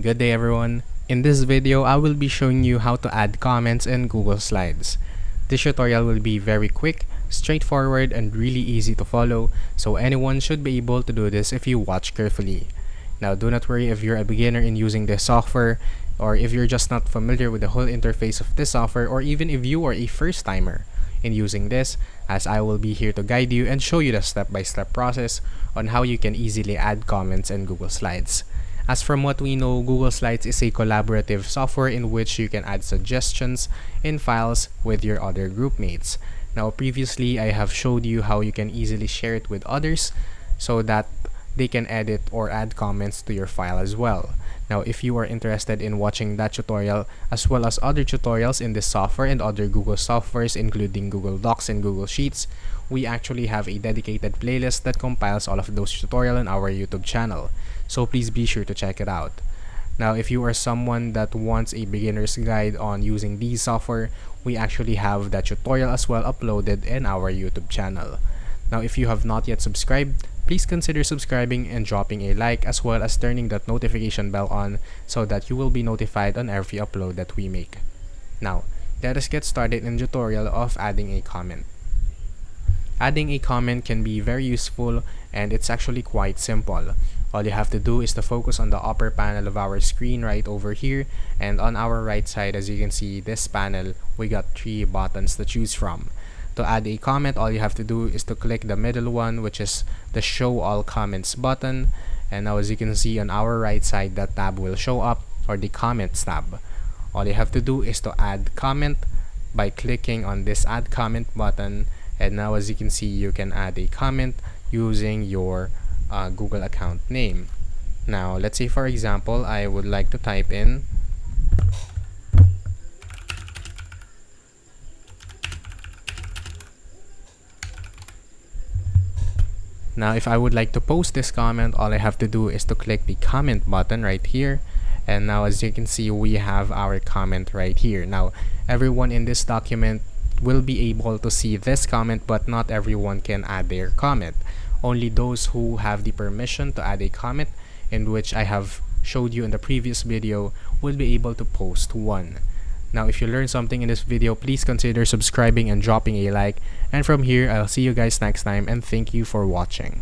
Good day everyone. In this video, I will be showing you how to add comments in Google Slides. This tutorial will be very quick, straightforward, and really easy to follow, so anyone should be able to do this if you watch carefully. Now, do not worry if you're a beginner in using this software, or if you're just not familiar with the whole interface of this software, or even if you are a first-timer in using this, as I will be here to guide you and show you the step-by-step process on how you can easily add comments in Google Slides. As from what we know, Google Slides is a collaborative software in which you can add suggestions in files with your other group mates. Now, previously, I have showed you how you can easily share it with others so that they can edit or add comments to your file as well. Now, if you are interested in watching that tutorial as well as other tutorials in this software and other Google softwares including Google Docs and Google Sheets, we actually have a dedicated playlist that compiles all of those tutorials on our YouTube channel. So please be sure to check it out. Now, if you are someone that wants a beginner's guide on using these software, we actually have that tutorial as well uploaded in our YouTube channel. Now, if you have not yet subscribed, please consider subscribing and dropping a like as well as turning that notification bell on so that you will be notified on every upload that we make. Now, let us get started in the tutorial of adding a comment. Adding a comment can be very useful and it's actually quite simple. All you have to do is to focus on the upper panel of our screen right over here, and on our right side, as you can see this panel, we got 3 buttons to choose from. To add a comment, all you have to do is to click the middle one, which is the show all comments button, and now as you can see on our right side, that tab will show up, or the comments tab. All you have to do is to add comment by clicking on this add comment button, and now as you can see, you can add a comment using your Google account name. Now, let's say for example, I would like to type in Now, if I would like to post this comment, all I have to do is to click the comment button right here. And now, as you can see, we have our comment right here. Now, everyone in this document will be able to see this comment, but not everyone can add their comment. Only those who have the permission to add a comment, in which I have showed you in the previous video, will be able to post one. Now, if you learned something in this video, please consider subscribing and dropping a like. And from here, I'll see you guys next time, and thank you for watching.